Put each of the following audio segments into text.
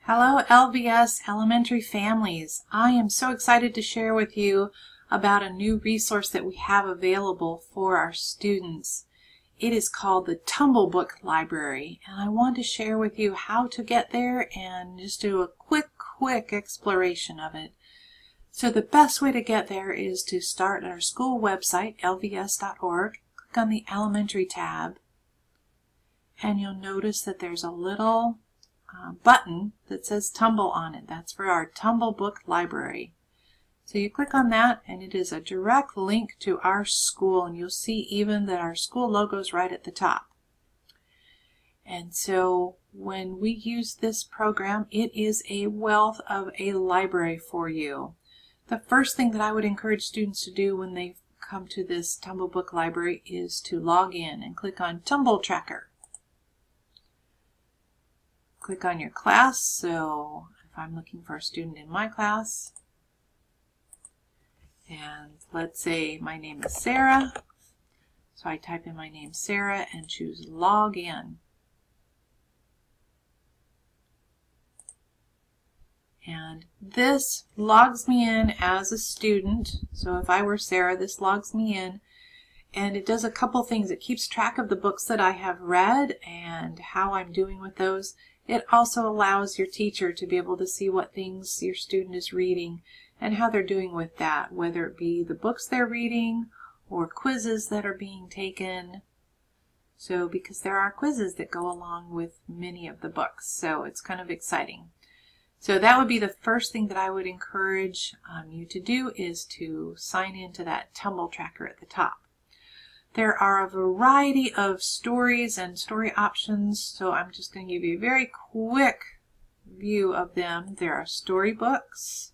Hello LVS elementary families. I am so excited to share with you about a new resource that we have available for our students. It is called the Tumblebook Library, and I want to share with you how to get there and just do a quick exploration of it. So the best way to get there is to start at our school website, lvs.org, click on the Elementary tab, and you'll notice that there's a little button that says Tumble on it. That's for our Tumblebook Library. So you click on that and it is a direct link to our school, and you'll see even that our school logo is right at the top. And so when we use this program, it is a wealth of a library for you. The first thing that I would encourage students to do when they come to this Tumblebook Library is to log in and click on Tumble Tracker. Click on your class. So if I'm looking for a student in my class, and let's say my name is Sarah, so I type in my name Sarah and choose Log In. And this logs me in as a student. So if I were Sarah, this logs me in, and it does a couple things. It keeps track of the books that I have read and how I'm doing with those. It also allows your teacher to be able to see what things your student is reading and how they're doing with that, whether it be the books they're reading or quizzes that are being taken. So because there are quizzes that go along with many of the books, so it's kind of exciting. So that would be the first thing that I would encourage you to do, is to sign into that Tumble Tracker at the top. There are a variety of stories and story options, so I'm just going to give you a very quick view of them. There are storybooks,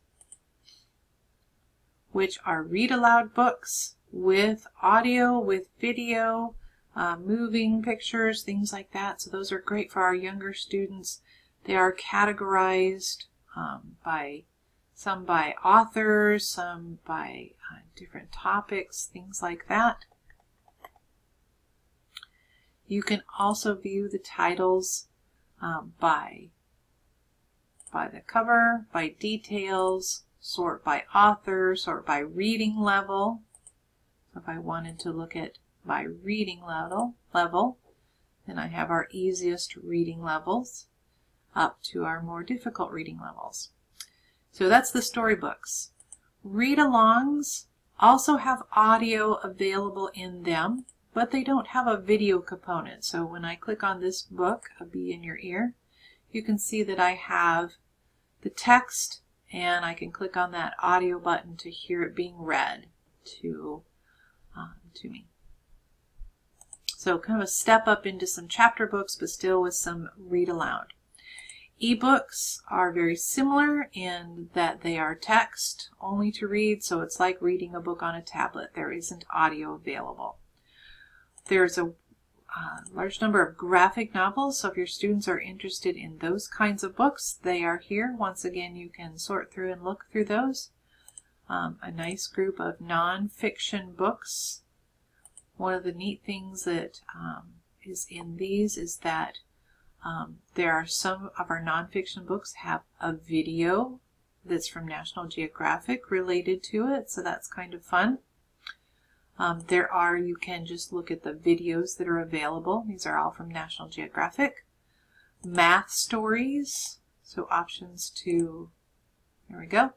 which are read-aloud books with audio, with video, moving pictures, things like that. So those are great for our younger students. They are categorized some by authors, some by different topics, things like that. You can also view the titles by the cover, by details, sort by author, sort by reading level. So if I wanted to look at by reading level, then I have our easiest reading levels up to our more difficult reading levels. So that's the storybooks. Read-alongs also have audio available in them, but they don't have a video component. So when I click on this book, A Bee in Your Ear, you can see that I have the text, and I can click on that audio button to hear it being read to me. So kind of a step up into some chapter books, but still with some read aloud. Ebooks are very similar in that they are text only to read, so it's like reading a book on a tablet. There isn't audio available. There's a large number of graphic novels, so if your students are interested in those kinds of books, they are here. Once again, you can sort through and look through those. A nice group of nonfiction books. One of the neat things that is in these is that there are some of our nonfiction books have a video that's from National Geographic related to it, so that's kind of fun. You can just look at the videos that are available. These are all from National Geographic. Math stories, so options to, there we go,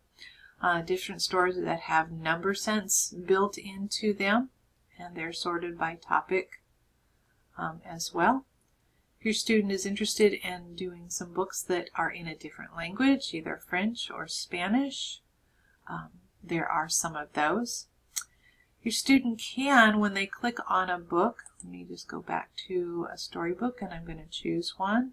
different stories that have number sense built into them, and they're sorted by topic as well. If your student is interested in doing some books that are in a different language, either French or Spanish, there are some of those. Your student can, when they click on a book, let me just go back to a storybook and I'm going to choose one.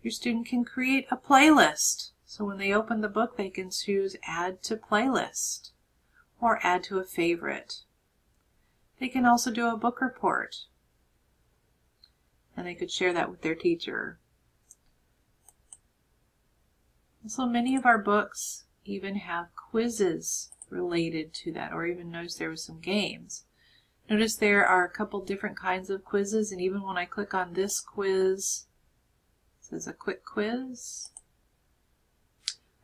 Your student can create a playlist. So when they open the book, they can choose Add to Playlist or Add to a Favorite. They can also do a book report, and they could share that with their teacher. So many of our books even have quizzes related to that, or even notice there was some games. Notice there are a couple different kinds of quizzes, and even when I click on this quiz, says a quick quiz.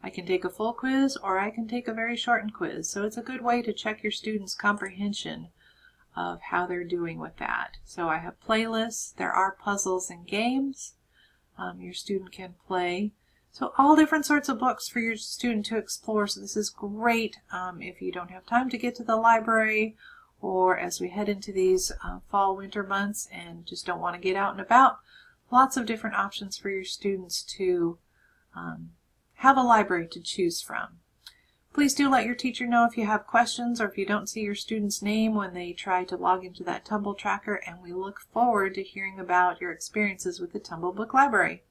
I can take a full quiz or I can take a very shortened quiz. So it's a good way to check your students' comprehension of how they're doing with that. So I have playlists. There are puzzles and games your student can play. So all different sorts of books for your student to explore. So this is great if you don't have time to get to the library, or as we head into these fall, winter months and just don't want to get out and about. Lots of different options for your students to have a library to choose from. Please do let your teacher know if you have questions or if you don't see your student's name when they try to log into that Tumble tracker, and we look forward to hearing about your experiences with the Tumble Book Library.